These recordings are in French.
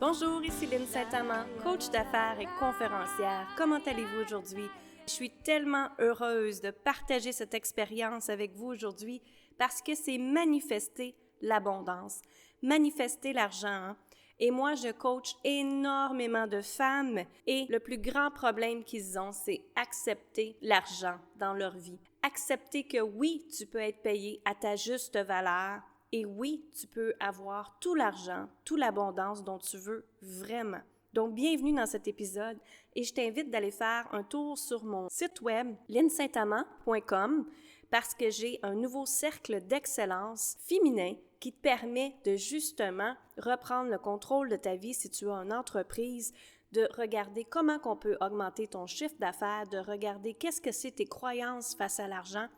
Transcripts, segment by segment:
Bonjour, ici Lynne Saint-Amand, coach d'affaires et conférencière. Comment allez-vous aujourd'hui? Je suis tellement heureuse de partager cette expérience avec vous aujourd'hui parce que c'est manifester l'abondance, manifester l'argent. Et moi, je coach énormément de femmes et le plus grand problème qu'ils ont, c'est accepter l'argent dans leur vie. Accepter que oui, tu peux être payé à ta juste valeur. Et oui, tu peux avoir tout l'argent, toute l'abondance dont tu veux vraiment. Donc, bienvenue dans cet épisode et je t'invite d'aller faire un tour sur mon site web linnesaintamand.com parce que j'ai un nouveau cercle d'excellence féminin qui te permet de justement reprendre le contrôle de ta vie si tu as une entreprise, de regarder comment on peut augmenter ton chiffre d'affaires, de regarder qu'est-ce que c'est tes croyances face à l'argent,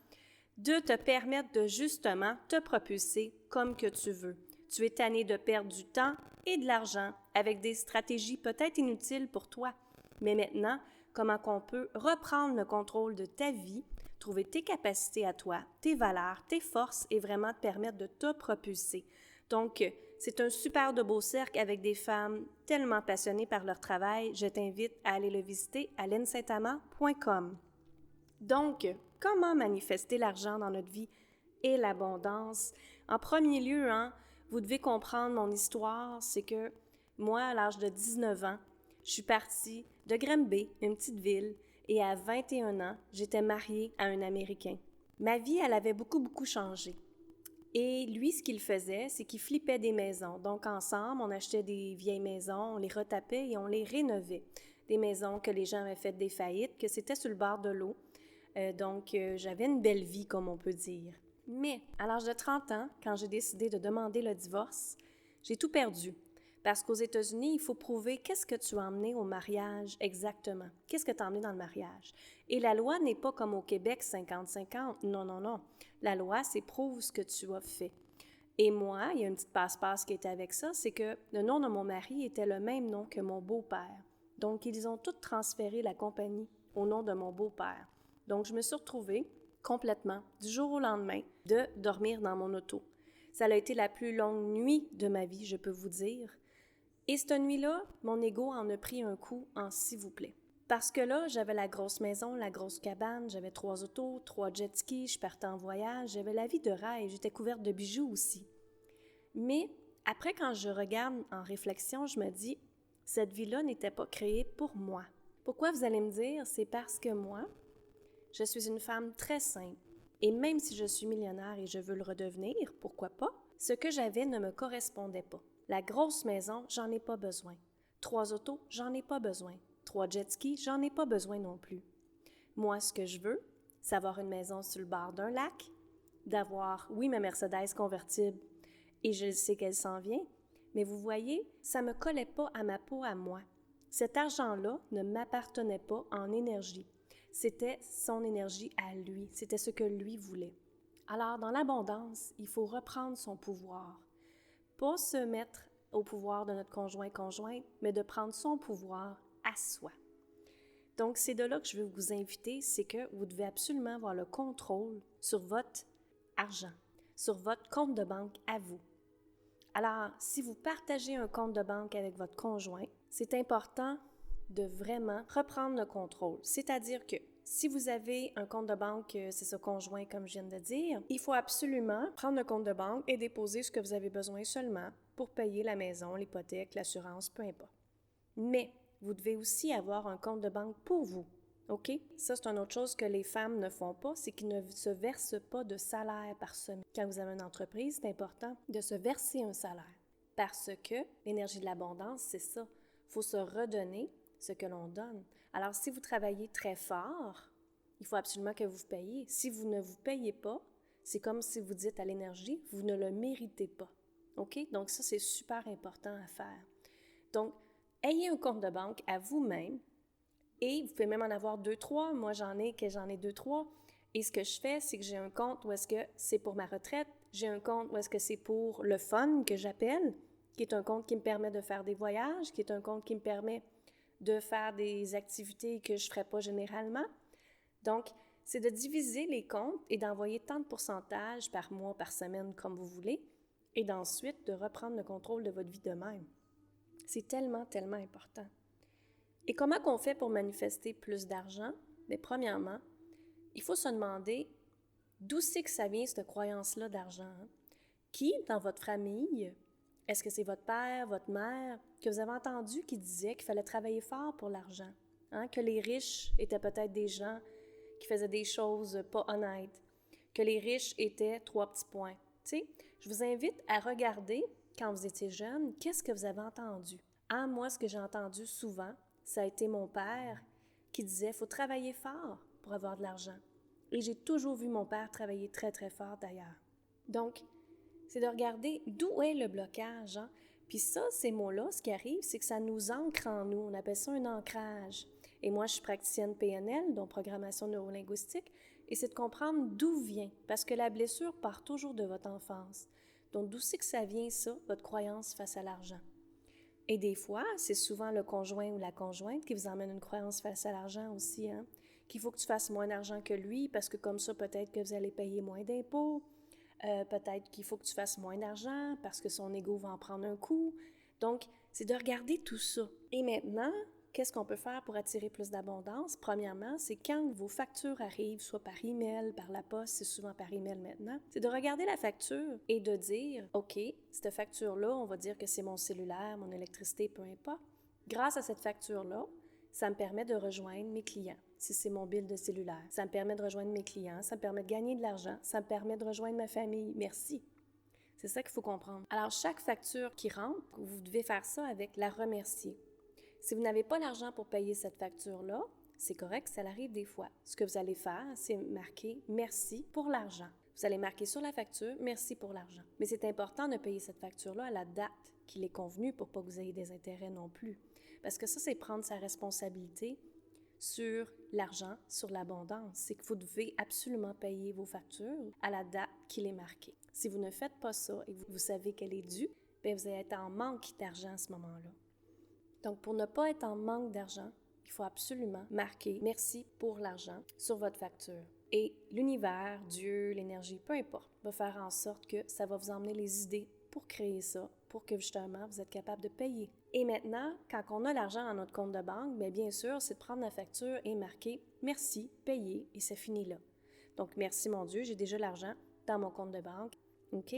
de te permettre de justement te propulser comme que tu veux. Tu es tanné de perdre du temps et de l'argent avec des stratégies peut-être inutiles pour toi. Mais maintenant, comment on peut reprendre le contrôle de ta vie, trouver tes capacités à toi, tes valeurs, tes forces et vraiment te permettre de te propulser. Donc, c'est un super de beau cercle avec des femmes tellement passionnées par leur travail. Je t'invite à aller le visiter à linnesaintamand.com. Donc, comment manifester l'argent dans notre vie et l'abondance? En premier lieu, vous devez comprendre mon histoire, c'est que moi, à l'âge de 19 ans, je suis partie de Granby, une petite ville, et à 21 ans, j'étais mariée à un Américain. Ma vie, elle avait beaucoup changé. Et lui, ce qu'il faisait, c'est qu'il flippait des maisons. Donc, ensemble, on achetait des vieilles maisons, on les retapait et on les rénovait. Des maisons que les gens avaient fait des faillites, que c'était sur le bord de l'eau. Donc, j'avais une belle vie, comme on peut dire. Mais à l'âge de 30 ans, quand j'ai décidé de demander le divorce, j'ai tout perdu. Parce qu'aux États-Unis, il faut prouver qu'est-ce que tu as emmené au mariage exactement. Qu'est-ce que tu as emmené dans le mariage? Et la loi n'est pas comme au Québec 50-50. Non. La loi, c'est prouve ce que tu as fait. Et moi, il y a une petite passe-passe qui était avec ça, c'est que le nom de mon mari était le même nom que mon beau-père. Donc, ils ont tous transféré la compagnie au nom de mon beau-père. Donc, je me suis retrouvée complètement, du jour au lendemain, de dormir dans mon auto. Ça a été la plus longue nuit de ma vie, je peux vous dire. Et cette nuit-là, mon ego en a pris un coup en s'il vous plaît. Parce que là, j'avais la grosse maison, la grosse cabane, j'avais 3 autos, 3 jet skis, je partais en voyage, j'avais la vie de rêve, j'étais couverte de bijoux aussi. Mais après, quand je regarde en réflexion, je me dis, cette vie-là n'était pas créée pour moi. Pourquoi vous allez me dire? C'est parce que moi, je suis une femme très simple. Et même si je suis millionnaire et je veux le redevenir, pourquoi pas? Ce que j'avais ne me correspondait pas. La grosse maison, j'en ai pas besoin. 3 autos, j'en ai pas besoin. 3 jet skis, j'en ai pas besoin non plus. Moi, ce que je veux, c'est avoir une maison sur le bord d'un lac, d'avoir, oui, ma Mercedes convertible, et je sais qu'elle s'en vient, mais vous voyez, ça me collait pas à ma peau à moi. Cet argent-là ne m'appartenait pas en énergie. C'était son énergie à lui, c'était ce que lui voulait. Alors, dans l'abondance, il faut reprendre son pouvoir. Pas se mettre au pouvoir de notre conjointe, mais de prendre son pouvoir à soi. Donc, c'est de là que je veux vous inviter, c'est que vous devez absolument avoir le contrôle sur votre argent, sur votre compte de banque à vous. Alors, si vous partagez un compte de banque avec votre conjoint, c'est important de vraiment reprendre le contrôle. C'est-à-dire que si vous avez un compte de banque, c'est ce conjoint comme je viens de dire, il faut absolument prendre le compte de banque et déposer ce que vous avez besoin seulement pour payer la maison, l'hypothèque, l'assurance, peu importe. Mais vous devez aussi avoir un compte de banque pour vous. OK? Ça, c'est une autre chose que les femmes ne font pas, c'est qu'ils ne se versent pas de salaire par semaine. Quand vous avez une entreprise, c'est important de se verser un salaire. Parce que l'énergie de l'abondance, c'est ça. Il faut se redonner ce que l'on donne. Alors, si vous travaillez très fort, il faut absolument que vous vous payiez. Si vous ne vous payez pas, c'est comme si vous dites à l'énergie, vous ne le méritez pas. OK? Donc, ça, c'est super important à faire. Donc, ayez un compte de banque à vous-même et vous pouvez même en avoir 2-3. Moi, j'en ai 2-3. Et ce que je fais, c'est que j'ai un compte où est-ce que c'est pour ma retraite. J'ai un compte où est-ce que c'est pour le fun que j'appelle, qui est un compte qui me permet de faire des voyages, qui est un compte qui me permet de faire des activités que je ne ferais pas généralement. Donc, c'est de diviser les comptes et d'envoyer tant de pourcentage par mois, par semaine, comme vous voulez, et d'ensuite de reprendre le contrôle de votre vie de même. C'est tellement, tellement important. Et comment qu'on fait pour manifester plus d'argent? Bien, premièrement, il faut se demander d'où c'est que ça vient, cette croyance-là d'argent. Hein? Qui, dans votre famille, est-ce que c'est votre père, votre mère, que vous avez entendu qui disait qu'il fallait travailler fort pour l'argent? Hein? Que les riches étaient peut-être des gens qui faisaient des choses pas honnêtes, que les riches étaient 3 petits points. Tu sais, je vous invite à regarder, quand vous étiez jeune, qu'est-ce que vous avez entendu. Ah, moi, ce que j'ai entendu souvent, ça a été mon père qui disait « faut travailler fort pour avoir de l'argent ». Et j'ai toujours vu mon père travailler très, très fort d'ailleurs. Donc, c'est de regarder d'où est le blocage. Hein? Puis ça, ces mots-là, ce qui arrive, c'est que ça nous ancre en nous. On appelle ça un ancrage. Et moi, je suis praticienne PNL, donc programmation neurolinguistique, et c'est de comprendre d'où vient, parce que la blessure part toujours de votre enfance. Donc, d'où c'est que ça vient, ça, votre croyance face à l'argent? Et des fois, c'est souvent le conjoint ou la conjointe qui vous emmène une croyance face à l'argent aussi, hein? Qu'il faut que tu fasses moins d'argent que lui, parce que comme ça, peut-être que vous allez payer moins d'impôts. Peut-être qu'il faut que tu fasses moins d'argent, parce que son ego va en prendre un coup. Donc, c'est de regarder tout ça. Et maintenant, qu'est-ce qu'on peut faire pour attirer plus d'abondance? Premièrement, c'est quand vos factures arrivent, soit par email, par la poste, c'est souvent par email maintenant, c'est de regarder la facture et de dire, OK, cette facture-là, on va dire que c'est mon cellulaire, mon électricité, peu importe. Grâce à cette facture-là, ça me permet de rejoindre mes clients, si c'est mon bill de cellulaire. Ça me permet de rejoindre mes clients, ça me permet de gagner de l'argent, ça me permet de rejoindre ma famille. Merci. C'est ça qu'il faut comprendre. Alors, chaque facture qui rentre, vous devez faire ça avec la remercier. Si vous n'avez pas l'argent pour payer cette facture-là, c'est correct, ça arrive des fois. Ce que vous allez faire, c'est marquer « Merci pour l'argent ». Vous allez marquer sur la facture « Merci pour l'argent ». Mais c'est important de payer cette facture-là à la date qu'il est convenu pour pas que vous ayez des intérêts non plus. Parce que ça, c'est prendre sa responsabilité sur l'argent, sur l'abondance. C'est que vous devez absolument payer vos factures à la date qu'il est marqué. Si vous ne faites pas ça et vous savez qu'elle est due, bien vous allez être en manque d'argent à ce moment-là. Donc, pour ne pas être en manque d'argent, il faut absolument marquer « Merci pour l'argent » sur votre facture. Et l'univers, Dieu, l'énergie, peu importe, va faire en sorte que ça va vous emmener les idées pour créer ça, pour que justement vous êtes capable de payer. Et maintenant, quand on a l'argent dans notre compte de banque, bien sûr, c'est de prendre la facture et marquer « Merci, payer » et ça finit là. Donc, merci mon Dieu, j'ai déjà l'argent dans mon compte de banque. OK?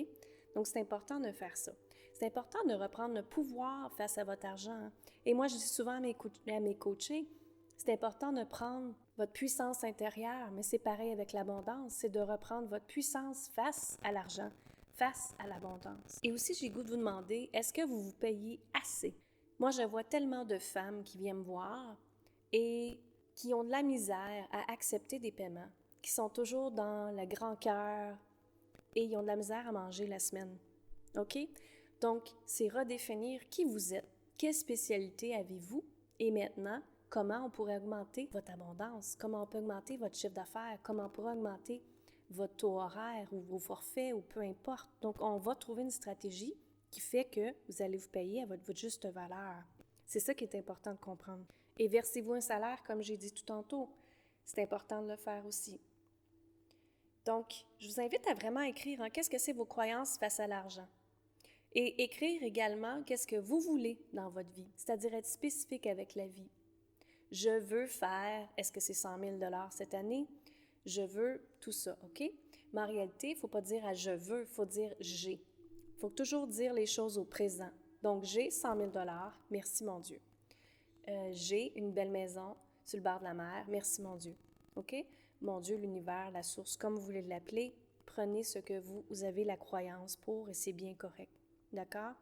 Donc, c'est important de faire ça. C'est important de reprendre le pouvoir face à votre argent. Et moi, je dis souvent à mes coachés, c'est important de prendre votre puissance intérieure, mais c'est pareil avec l'abondance, c'est de reprendre votre puissance face à l'argent, face à l'abondance. Et aussi, j'ai le goût de vous demander, est-ce que vous vous payez assez? Moi, je vois tellement de femmes qui viennent me voir et qui ont de la misère à accepter des paiements, qui sont toujours dans le grand cœur et ils ont de la misère à manger la semaine. OK? Donc, c'est redéfinir qui vous êtes, quelle spécialité avez-vous et maintenant, comment on pourrait augmenter votre abondance, comment on peut augmenter votre chiffre d'affaires, comment on pourrait augmenter votre taux horaire ou vos forfaits ou peu importe. Donc, on va trouver une stratégie qui fait que vous allez vous payer à votre juste valeur. C'est ça qui est important de comprendre. Et versez-vous un salaire, comme j'ai dit tout tantôt. C'est important de le faire aussi. Donc, je vous invite à vraiment écrire qu'est-ce que c'est vos croyances face à l'argent. Et écrire également qu'est-ce que vous voulez dans votre vie, c'est-à-dire être spécifique avec la vie. Je veux faire, est-ce que c'est 100 000 $ cette année? Je veux tout ça, OK? Mais en réalité, il ne faut pas dire « je veux », il faut dire « j'ai ». Il faut toujours dire les choses au présent. Donc, j'ai 100 000 $, merci mon Dieu. J'ai une belle maison sur le bord de la mer, merci mon Dieu. OK? Mon Dieu, l'univers, la source, comme vous voulez l'appeler, prenez ce que vous avez la croyance pour et c'est bien correct. D'accord?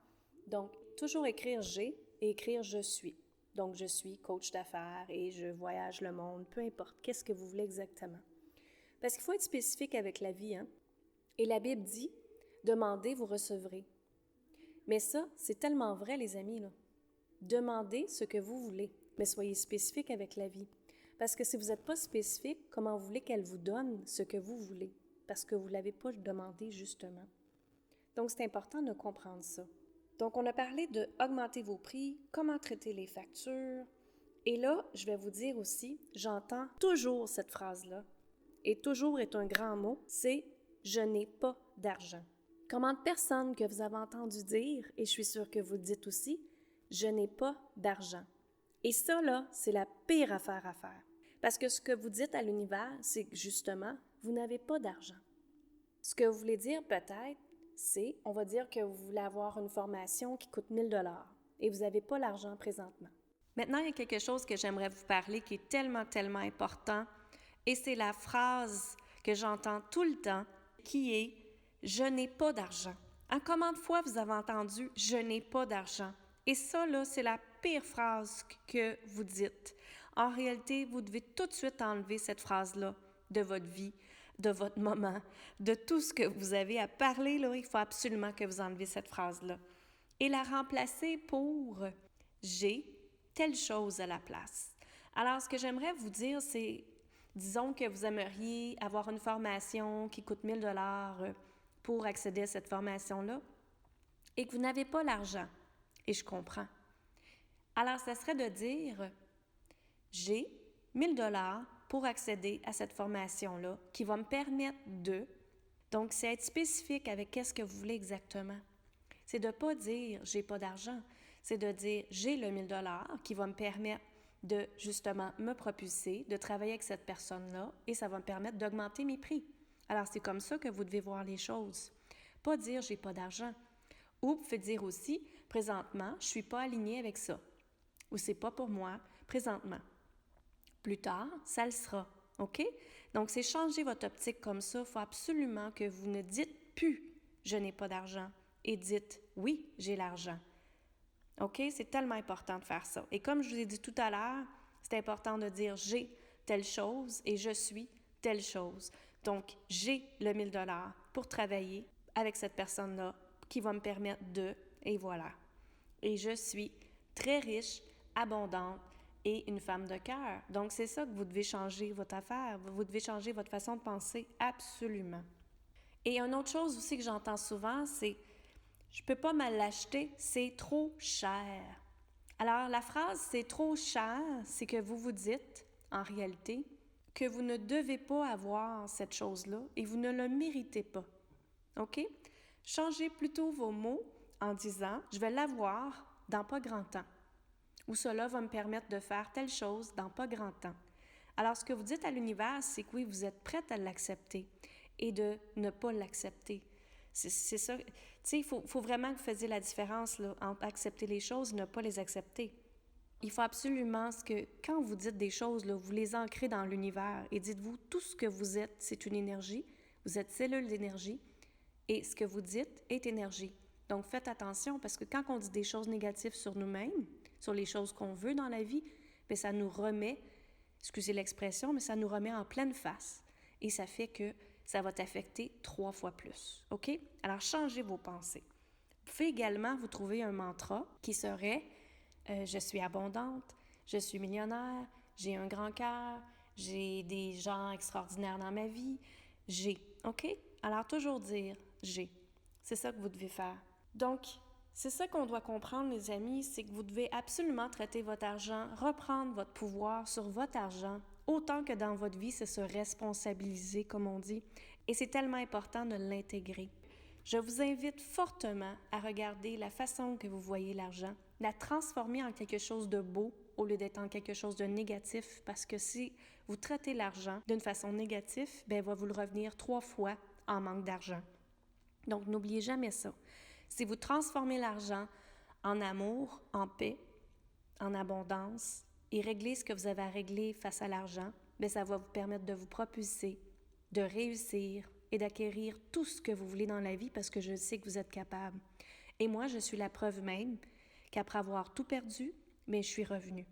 Donc, toujours écrire « j'ai » et écrire « je suis ». Donc, je suis coach d'affaires et je voyage le monde, peu importe. Qu'est-ce que vous voulez exactement? Parce qu'il faut être spécifique avec la vie, hein? Et la Bible dit « demandez, vous recevrez ». Mais ça, c'est tellement vrai, les amis, là. Demandez ce que vous voulez, mais soyez spécifique avec la vie. Parce que si vous n'êtes pas spécifique, comment vous voulez qu'elle vous donne ce que vous voulez? Parce que vous ne l'avez pas demandé, justement. Donc, c'est important de comprendre ça. Donc, on a parlé de augmenter vos prix, comment traiter les factures. Et là, je vais vous dire aussi, j'entends toujours cette phrase-là, et toujours est un grand mot, c'est « je n'ai pas d'argent ». Comment de personnes que vous avez entendu dire, et je suis sûre que vous le dites aussi, « je n'ai pas d'argent. Et ça, là, c'est la pire affaire à faire. Parce que ce que vous dites à l'univers, c'est que justement, vous n'avez pas d'argent. Ce que vous voulez dire peut-être, c'est, on va dire que vous voulez avoir une formation qui coûte 1 000 $ et vous n'avez pas l'argent présentement. Maintenant, il y a quelque chose que j'aimerais vous parler qui est tellement, tellement important et c'est la phrase que j'entends tout le temps qui est « je n'ai pas d'argent ». En combien de fois vous avez entendu « je n'ai pas d'argent » ? Et ça, là, c'est la pire phrase que vous dites. En réalité, vous devez tout de suite enlever cette phrase-là de votre vie, de votre moment, de tout ce que vous avez à parler, là, il faut absolument que vous enlevez cette phrase-là. Et la remplacer pour « j'ai telle chose à la place ». Alors, ce que j'aimerais vous dire, c'est, disons que vous aimeriez avoir une formation qui coûte 1 000 $ pour accéder à cette formation-là et que vous n'avez pas l'argent. Et je comprends. Alors, ça serait de dire « j'ai 1 000 $ pour accéder à cette formation-là qui va me permettre de… » Donc, c'est être spécifique avec qu'est-ce que vous voulez exactement. C'est de ne pas dire « j'ai pas d'argent », c'est de dire « j'ai le 1 000 $ qui va me permettre de justement me propulser, de travailler avec cette personne-là et ça va me permettre d'augmenter mes prix. » Alors, c'est comme ça que vous devez voir les choses. Pas dire « j'ai pas d'argent ». Ou vous pouvez dire aussi « présentement, je ne suis pas alignée avec ça » ou « c'est pas pour moi présentement ». Plus tard, ça le sera, OK? Donc, c'est changer votre optique comme ça. Il faut absolument que vous ne dites plus « je n'ai pas d'argent » et dites « oui, j'ai l'argent ». OK? C'est tellement important de faire ça. Et comme je vous ai dit tout à l'heure, c'est important de dire « j'ai telle chose » et « je suis telle chose ». Donc, j'ai le 1 000 $ pour travailler avec cette personne-là qui va me permettre de, et voilà. Et je suis très riche, abondante et une femme de cœur. Donc, c'est ça que vous devez changer votre affaire. Vous devez changer votre façon de penser absolument. Et une autre chose aussi que j'entends souvent, c'est « je ne peux pas me l'acheter, c'est trop cher ». Alors, la phrase « c'est trop cher », c'est que vous vous dites, en réalité, que vous ne devez pas avoir cette chose-là et vous ne le méritez pas. OK? Changez plutôt vos mots en disant « je vais l'avoir dans pas grand temps » ou « cela va me permettre de faire telle chose dans pas grand temps ». Alors, ce que vous dites à l'univers, c'est que oui, vous êtes prête à l'accepter et de ne pas l'accepter. C'est ça. Tu sais, il faut vraiment que vous fassiez la différence là, entre accepter les choses et ne pas les accepter. Il faut absolument que quand vous dites des choses, là, vous les ancrez dans l'univers et dites-vous, tout ce que vous êtes, c'est une énergie. Vous êtes cellule d'énergie et ce que vous dites est énergie. Donc, faites attention parce que quand on dit des choses négatives sur nous-mêmes, sur les choses qu'on veut dans la vie, bien, ça nous remet, excusez l'expression, mais ça nous remet en pleine face. Et ça fait que ça va t'affecter 3 fois plus. OK? Alors, changez vos pensées. Vous pouvez également vous trouver un mantra qui serait je suis abondante, je suis millionnaire, j'ai un grand cœur, j'ai des gens extraordinaires dans ma vie, j'ai. OK? Alors, toujours dire j'ai. C'est ça que vous devez faire. Donc, c'est ça qu'on doit comprendre, les amis, c'est que vous devez absolument traiter votre argent, reprendre votre pouvoir sur votre argent, autant que dans votre vie, c'est se responsabiliser, comme on dit. Et c'est tellement important de l'intégrer. Je vous invite fortement à regarder la façon que vous voyez l'argent, la transformer en quelque chose de beau au lieu d'être en quelque chose de négatif, parce que si vous traitez l'argent d'une façon négative, bien, il va vous le revenir 3 fois en manque d'argent. Donc, n'oubliez jamais ça. Si vous transformez l'argent en amour, en paix, en abondance et réglez ce que vous avez à régler face à l'argent, bien, ça va vous permettre de vous propulser, de réussir et d'acquérir tout ce que vous voulez dans la vie parce que je sais que vous êtes capable. Et moi, je suis la preuve même qu'après avoir tout perdu, bien, je suis revenue.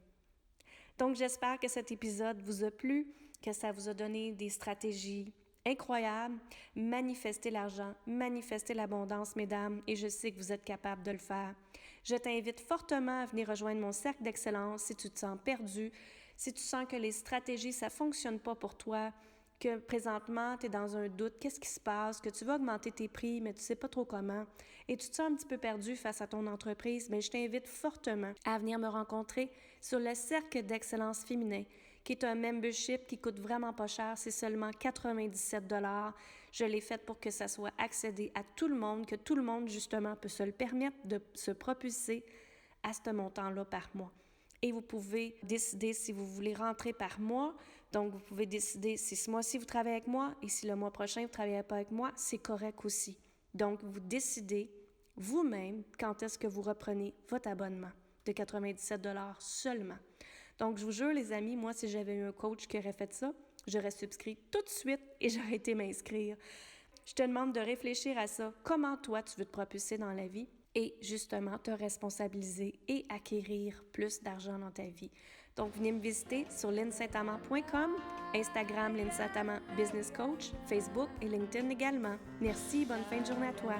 Donc, j'espère que cet épisode vous a plu, que ça vous a donné des stratégies incroyables. Manifestez l'argent, manifestez l'abondance, mesdames, et je sais que vous êtes capables de le faire. Je t'invite fortement à venir rejoindre mon cercle d'excellence si tu te sens perdu, si tu sens que les stratégies, ça ne fonctionne pas pour toi, que présentement, tu es dans un doute, qu'est-ce qui se passe, que tu veux augmenter tes prix, mais tu ne sais pas trop comment, et tu te sens un petit peu perdu face à ton entreprise, mais je t'invite fortement à venir me rencontrer sur le Cercle d'excellence féminin, qui est un membership qui coûte vraiment pas cher, c'est seulement 97 $. Je l'ai fait pour que ça soit accédé à tout le monde, que tout le monde, justement, peut se le permettre de se propulser à ce montant-là par mois. Et vous pouvez décider si vous voulez rentrer par mois. Donc, vous pouvez décider si ce mois-ci, vous travaillez avec moi et si le mois prochain, vous ne travaillez pas avec moi, c'est correct aussi. Donc, vous décidez vous-même quand est-ce que vous reprenez votre abonnement de 97 $ seulement. Donc, je vous jure, les amis, moi, si j'avais eu un coach qui aurait fait ça, j'aurais souscrit tout de suite et j'aurais été m'inscrire. Je te demande de réfléchir à ça. Comment toi, tu veux te propulser dans la vie et justement te responsabiliser et acquérir plus d'argent dans ta vie. Donc, venez me visiter sur lynsaintamant.com, Instagram Lynn Saintamant Business Coach, Facebook et LinkedIn également. Merci, bonne fin de journée à toi.